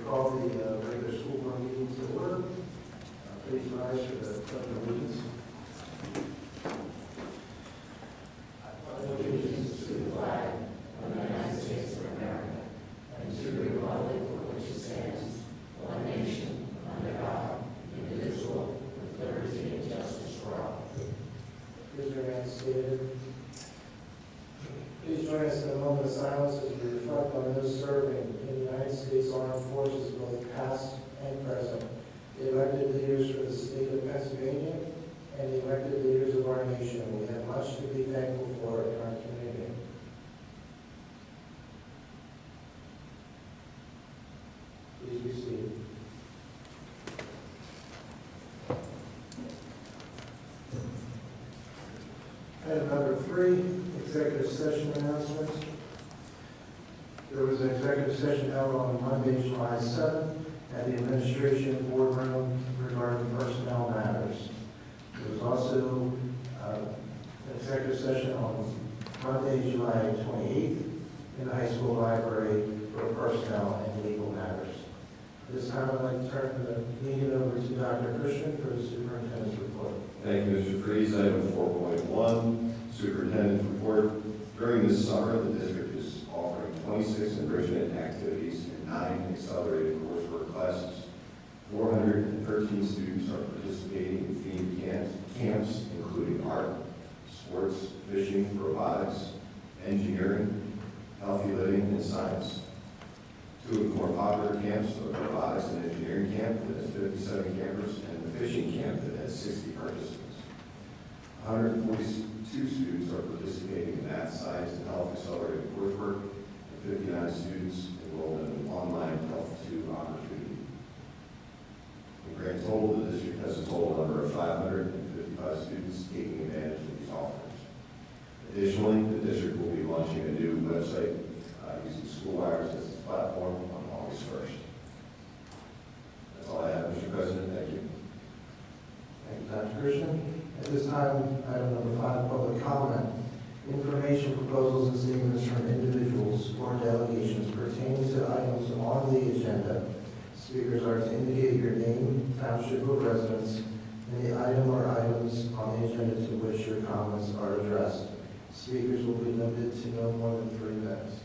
call the regular school board meeting to order. Please rise for the pledge of allegiance. I pledge allegiance to the flag of the United States of America and to the republic for which it stands, one nation, under God, indivisible, with liberty and justice for all. Please remain seated. Please join us in a moment of silence as we reflect on those serving in the United States Armed Forces, both past and present, the elected leaders for the state of Pennsylvania, and the elected leaders of our nation. We have much to be thankful for in our community. Please be seated. Item number 3, executive session announcements. There was an executive session held on Monday, July 7th at the administration boardroom regarding personnel matters. There was also an executive session on Monday, July 28th in the high school library for personnel and legal matters. At this time, I'd like to turn the meeting over to Dr. Christian for the superintendent's report. Thank you, Mr. Freeze. Item 4.1, superintendent's report. During this summer, the district is offering 26 enrichment activities and 9 accelerated coursework classes. 413 students are participating in themed camps, including art, sports, fishing, robotics, engineering, healthy living, and science. 2 of the more popular camps are the robotics and engineering camp that has 57 campers, and the fishing camp that has 60 participants. 142 students are participating in math, science, and health accelerated coursework, and 59 students enrolled in an online Health 2 opportunity. In grand total, the district has a total number of 555 students taking advantage of these offerings. Additionally, the district will be launching a new website using SchoolWires as its platform on August 1st. That's all I have, Mr. President. Thank you. Thank you, Dr. Christian. At this time, item number 5, public comment. Information, proposals, and statements from individuals or delegations pertaining to items on the agenda. Speakers are to indicate your name, township of residence, and the item or items on the agenda to which your comments are addressed. Speakers will be limited to no more than 3 minutes.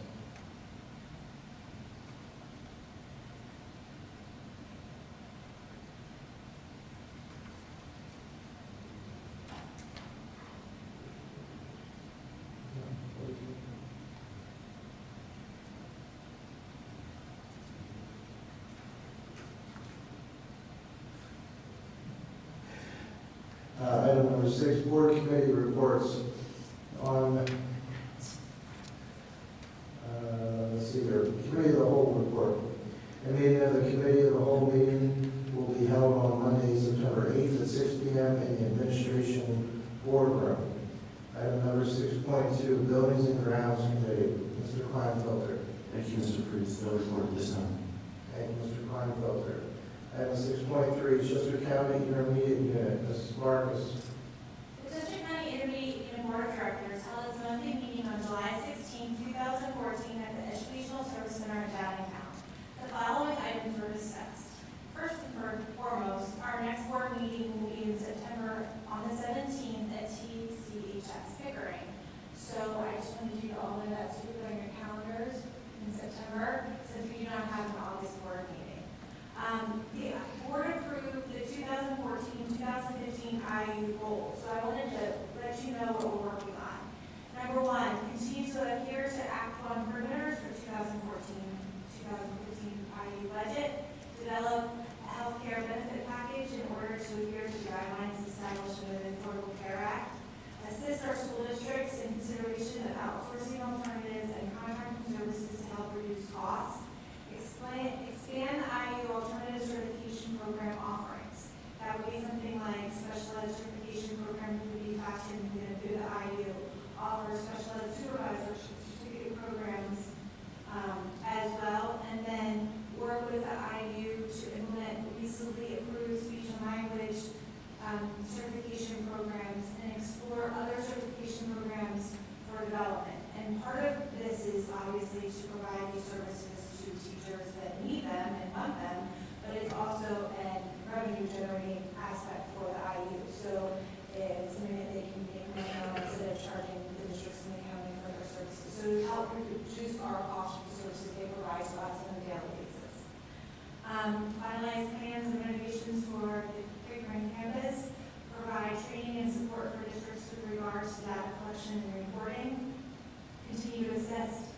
Item number 6, board committee reports on, let's see here, committee of the whole report. The meeting of the committee of the whole meeting will be held on Monday, September 8th at 6 p.m. in the administration boardroom. Item number 6.2, buildings and grounds committee. Mr. Kleinfelter. Thank you, Mr. Freeze. No report at this time. Thank you, Mr. Kleinfelter. Item 6.3, Chester County Intermediate Unit. Mrs. Marcus. The Chester County Intermediate Unit Board of Directors held its monthly meeting on July 16, 2014 at the Educational Service Center in Downtown. The following items were discussed. First and foremost, our next board meeting will be in September on the 17th at TCHS Pickering. So I just wanted you to all know that, so you put on your calendars in September, since we do not have an August board meeting. The board approved the 2014-2015 IU goals, so I wanted to let you know what we're working on. Number 1, continue to adhere to Act 1 perimeters for 2014-2015 IU budget. Develop a health care benefit package in order to adhere to guidelines established under the Affordable Care Act. Assist our school districts in consideration of outsourcing alternatives and contracting services to help reduce costs. Expand the IU alternative certification program offerings. That would be something like special ed certification programs would be factored into the IU. Offer special ed supervisor certificate programs as well. And then work with the IU to implement recently approved speech and language certification programs and explore other certification programs for development. And part of this is obviously to provide these services to teachers that need them and want them, but it's also a revenue generating aspect for the IU. So it's something that they can make money on instead of charging the districts in the county for their services. So to help reduce our cost of the services they provide to us on a daily basis. Finalize plans and renovations for the Pickering campus, provide training and support for districts with regards to data collection and reporting, continue to assist,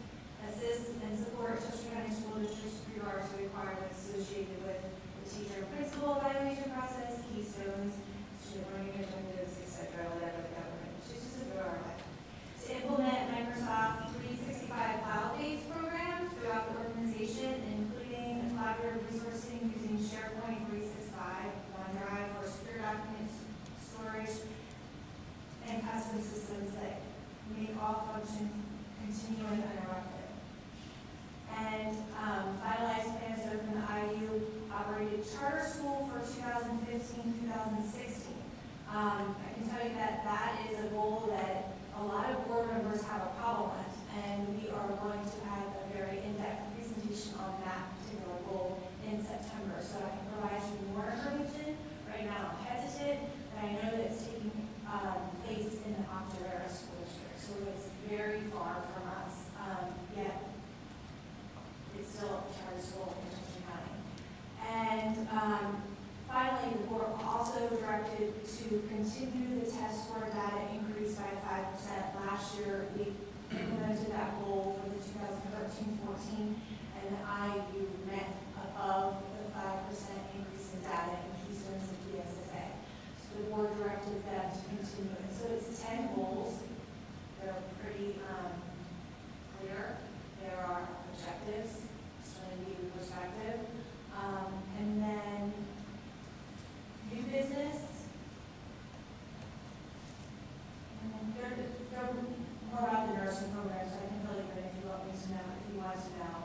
and support Chester County School Districts with regards to requirements associated with the teacher and principal evaluation process, keystones, student learning agendas, etc., whatever the government chooses to throw our way. To implement Microsoft 365 cloud-based programs throughout the organization, including collaborative resourcing using SharePoint 365, OneDrive for secure documents storage, and custom systems that make all functions continue and uninterrupted. And finalize plans to open the IU operated charter school for 2015-2016. I can tell you that that is a goal that a lot of board members have a problem with, and we are going to have a very in-depth presentation on that particular goal in September. So I can provide you more information. Right now I'm hesitant, but I know that it's taking place in the Octorara School District, so it's very far from us, yet it's still a charter school in Chester County. And finally, the board also directed to continue the test score data increase by 5%. Last year, we implemented that goal for the 2013-14, and the IU met above the 5% increase in data in keystones and PSSA. So the board directed them to continue it. So it's 10 goals. They're pretty clear. There are objectives, just want to give you perspective. And then new business. And then they're more about the nursing program, so I can fill you in if you want me to know, if you want to know.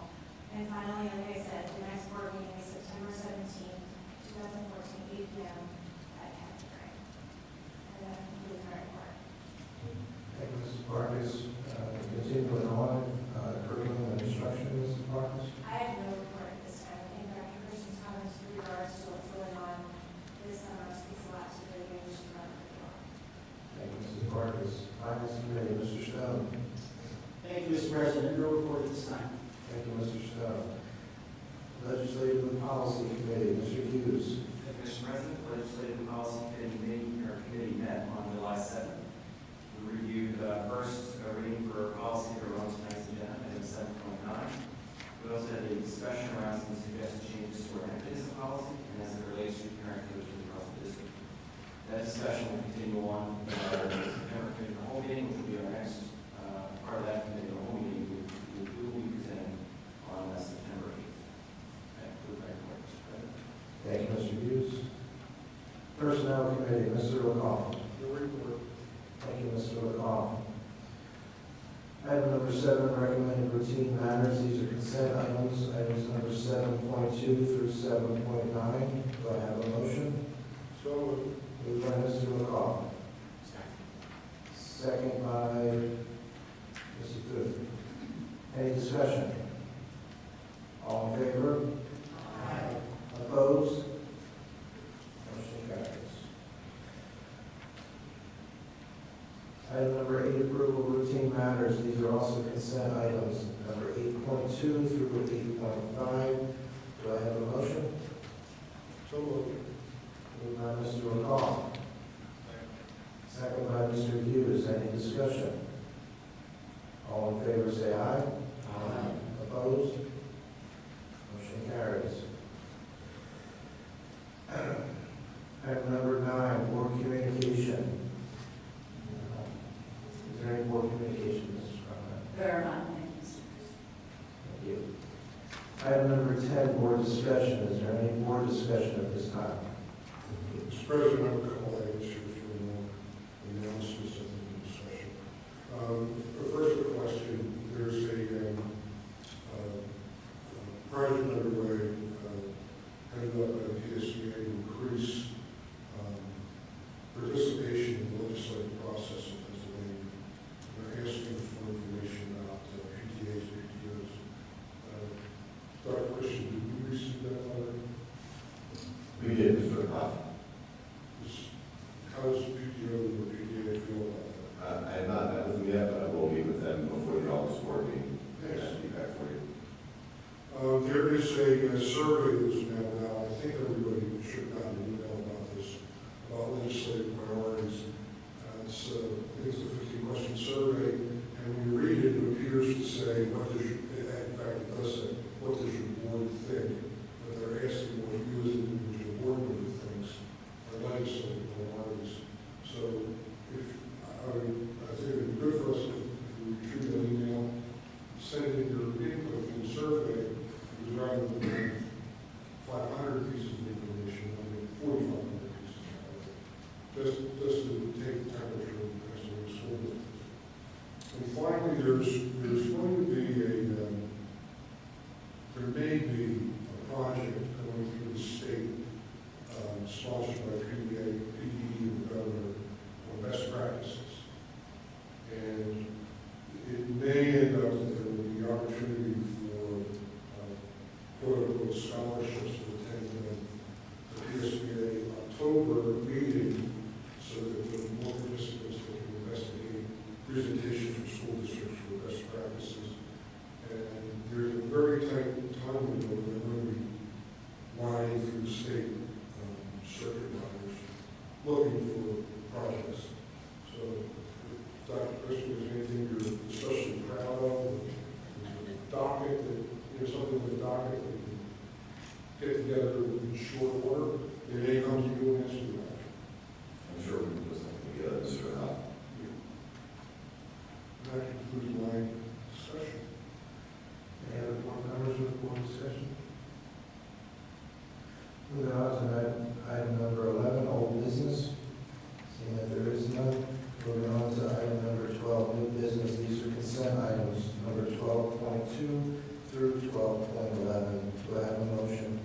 And finally, like I said, the next board meeting is September 17th, 2014, 8 p.m. at Pickering. And that concludes my report. Thank you, Mrs. Vargas. Continuing on, curriculum and instruction, Mrs. Vargas. I have no report at this time. I think Dr. Christian's comments with regards to what's going on this summer speaks a lot to the evaluation of our curriculum. Thank you, Mrs. Vargas. Finance Committee, Mr. Stone. Thank you, Mr. President. No report at this time. Thank you, Mr. Stone. Legislative and Policy Committee, Mr. Hughes. Thank you, Mr. President. The Legislative and Policy Committee met on July 7th. We reviewed first reading for policy that are on tonight's agenda, item 7.9. We also had a discussion around some suggested changes to our activities of policy and as it relates to parent coaches across the district. That discussion will continue on in our September committee of the whole meeting, which will be our next part of that committee of the whole meeting. We will be presenting on September 8th. That concludes my report, Mr. President. Thank you, Mr. Hughes. Personnel Committee, Mr. O'Connell. No report. Thank you, Mr. O'Connell. Item number 7, recommended routine matters. These are consent items, items number 7.2 through 7.9. Do I have a motion? So moved. Moved by Mr. O'Connell. Second by Mrs. Booth. Any discussion? All in favor? Aye. Opposed? Motion carries. Item number 8, approval of routine matters. These are also consent items, number 8.2 through 8.5. Do I have a motion? So moved. Moved by Mr. O'Connell. Second by Mr. Hughes. Any discussion? All in favor say aye. Aye. Opposed? Motion carries. Item number 9, board communication. Is there any board communication, Mrs. Conrad? There are none, thank you. Thank you. Item number 10, board discussion. Is there any board discussion at this time? Mr. President, I have a couple items here for more announcements of the discussion. First, a question. There's a project underway headed up by the PSBA to increase participation in the legislative process in Pennsylvania. They're asking for information about PTAs and PTOs. in fact, it does say, what does your board think? But they're asking what you as an individual board member thinks, or legislative priorities. So if, I think it would be good for us if we shoot an email, send in your input in the survey, because rather than 500 pieces of information, I mean, 4,500 pieces of information. Just to take the temperature of the rest of the school. And finally, there's going to be there may be a project going through the state, sponsored by PDE and the governor, on best practices. And it may end up that there will be opportunity for quote-unquote scholarships to attend the PSBA October meeting, so that there are more participants that can investigate presentation from school districts for best practices. And there's a very tight time window that we're going to be winding through the state circuit riders looking for projects. So, Dr. Christian, is anything you're especially proud of? The docket that, something with the docket that you can get together in short order, they may come to you and ask you that. I'm sure we can put something together, Mr. Howe. That concludes my discussion. Any other board members with board discussion? Moving on to item number 11, old business. Seeing that there is none, moving on to item number 12, new business. These are consent items, number 12.2 through 12.11. Do I have a motion?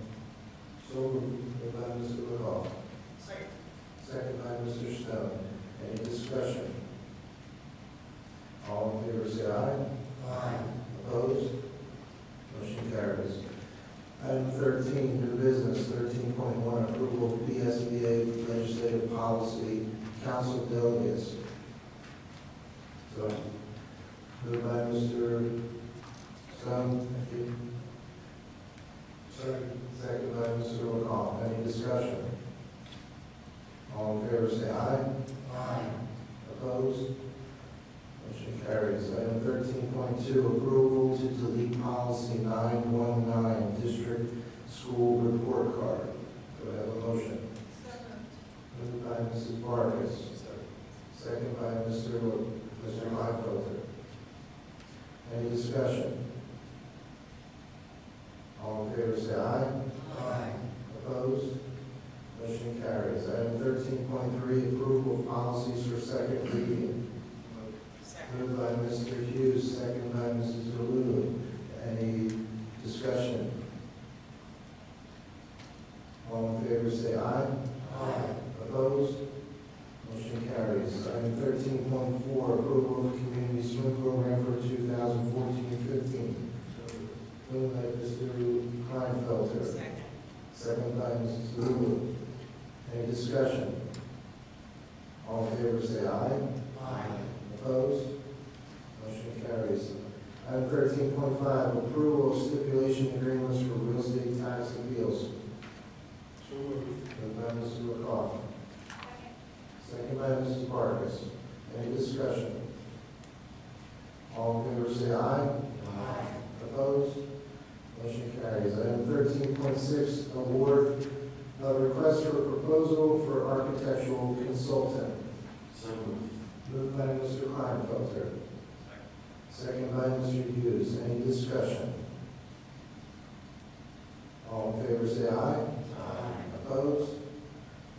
So moved by Mr. McCall. Second. Second by Mr. Stone. Any discussion? All in favor say aye. Aye. Opposed? Motion carries. Item 13, new business, 13.1, approval of PSBA legislative policy, council delegates. So, moved by Mr. Stone. Thank you. Second by Mr. McCall. Any discussion? All in favor say aye. Aye. Opposed? Motion carries. Item 13.2, approval to delete policy 919, district school report card. Do I have a motion? Moved by Mrs. Vargas. Second by Mr. Kleinfelder. Any discussion? All in favor say aye. Aye. Opposed? Motion carries. Item 13.3, approval of policies for second reading. Moved by Mr. Hughes, second by Mrs. DeLulu. Any discussion? All in favor say aye. Aye. Opposed? Motion carries. Item 13.4, approval of community swim program for 2014-15. Moved by Mr. Kleinfelder. Second by Mrs. DeLulu. Any discussion? All in favor say aye. Aye. Opposed? Motion carries. Item 13.5, approval of stipulation agreements for real estate tax appeals. So moved. Moved by Mr. McCall. Second by Mrs. Vargas. Any discussion? All in favor say aye. Aye. Opposed? Motion carries. Item 13.6, award of request for proposal for architectural consultant. So moved. Moved by Mr. Kleinfelder. Second by Mr. Hughes. Any discussion? All in favor say aye. Aye. Opposed?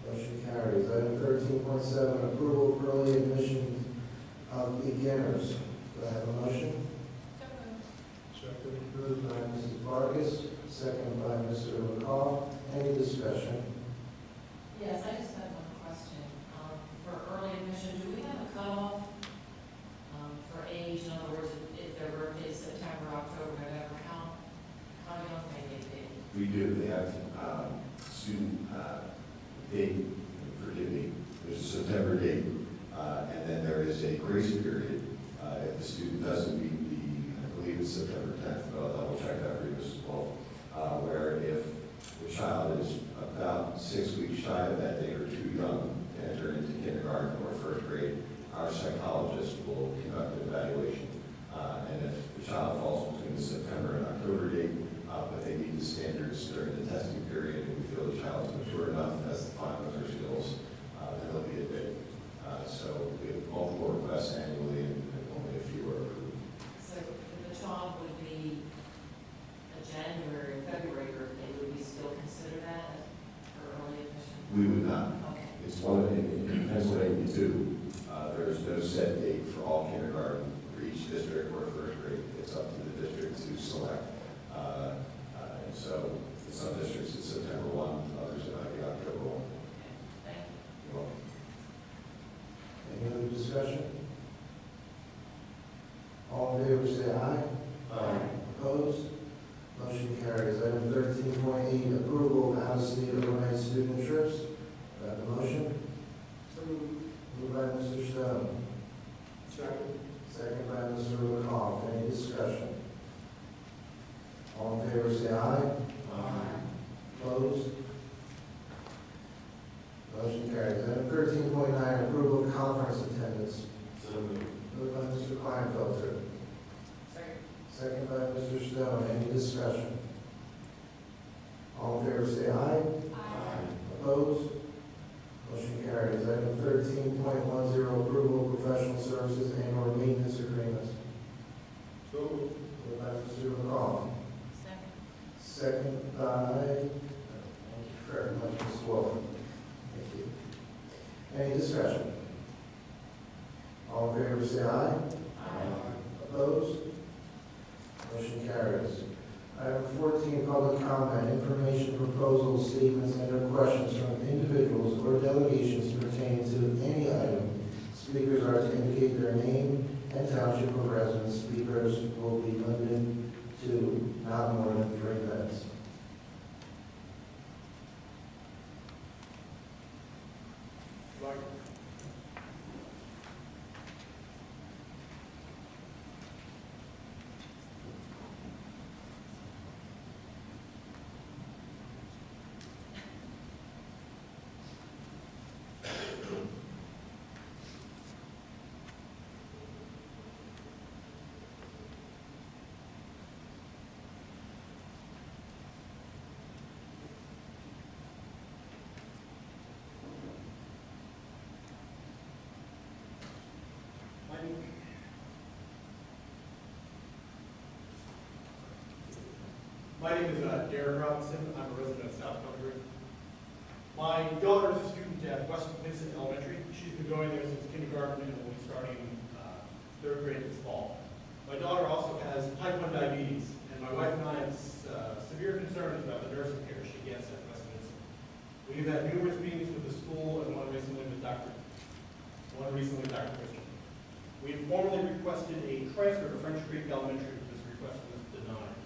Motion carries. Item 13.7, approval of early admission of beginners. Do I have a motion? Second. Moved by Mrs. Vargas, second by Mr. McCall. Any discussion? Yes, I just have one question. For early admission, do we have a cutoff for age? In other words, if their birthday is September, October, November, how young may they be? We do, they have student date, forgive me, there's a September date, and then there is a grace period if the student doesn't meet I believe it's September 10th, but I'll double check that for you as well, where if the child is about 6 weeks shy of that date or too young to enter into kindergarten or first grade, our psychologist will conduct an evaluation. And if the child falls between the 6 during the testing period, and we feel the child is mature enough, has the fine motor skills, then he'll be admitted. So we have multiple requests annually, and only a few are approved. So if the child would be a January or February birthday, would we still consider that for early admission? We would not. Okay. It's one of, in Pennsylvania too, there's no set date for all kindergarten for each district or first grade. It's up to the district to select. And so in some districts it's September 1, others it might be October 1. Thank you. You're welcome. Any other discussion? All in favor, say aye. Aye. Opposed? Motion carries. Item 13.8, approval of out-of-state overnight student trips. Do I have a motion? So moved. Moved by Mr. Stone, Second. second by Mr. McCollum. Any discussion? All in favor, say aye. Opposed? Motion carries. Item 13.9, approval of conference attendance. So moved. Moved by Mr. Kleinfelter, Second. second by Mr. Stone. Any discussion? All in favor, say aye. Opposed? Motion carries. Item 13.10, approval of professional services and or maintenance agreements. So moved. Moved by Mr. McCollum, Second. second by, thank you very much, Ms. Walker. Thank you. Any discussion? All in favor, say aye. Opposed? Motion carries. Item 14, public comment, information, proposals, statements, and/or questions from individuals or delegations pertaining to any item. Speakers are to indicate their name and township of residence. Speakers will be limited to not more than 3 minutes. Mike. My name is Derek Robinson. I'm a resident of South Country. My daughter is a student at West Vincent Elementary. She's been going there since kindergarten and will be starting 3rd grade this fall. My daughter also has type 1 diabetes, and my wife and I have severe concerns about the nursing care she gets at West Vincent. We've had numerous meetings with the school and one recently with Dr. Christian. We formally requested a transfer to French Creek Elementary, but this request was denied.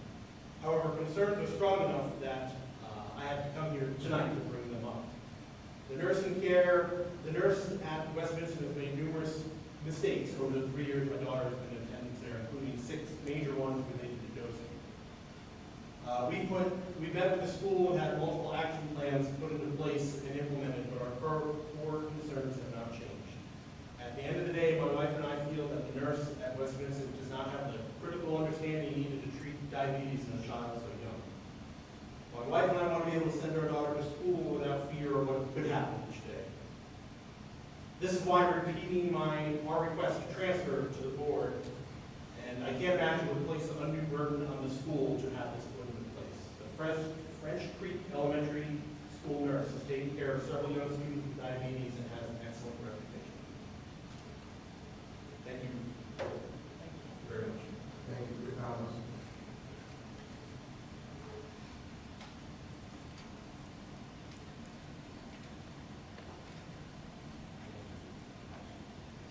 However, concerns are strong enough that I have to come here tonight to bring them up. The nurse at West Vincent has made numerous mistakes over the 3 years my daughter has been in attendance there, including 6 major ones related to dosing. We met with the school and had multiple action plans put into place and implemented, but our core concerns have not changed. At the end of the day, my wife and I feel that the nurse at West Vincent does not have the critical understanding needed to treat diabetes in a child so young. My wife and I want to be able to send our daughter to school without fear of what could happen each day. This is why I'm repeating our request to transfer to the board, and I can't imagine it would place an undue burden on the school to have this put into place. The French Creek Elementary School nurse has taken care of several young students with diabetes and has an excellent reputation. Thank you very much. Thank you for your comments.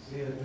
Seeing that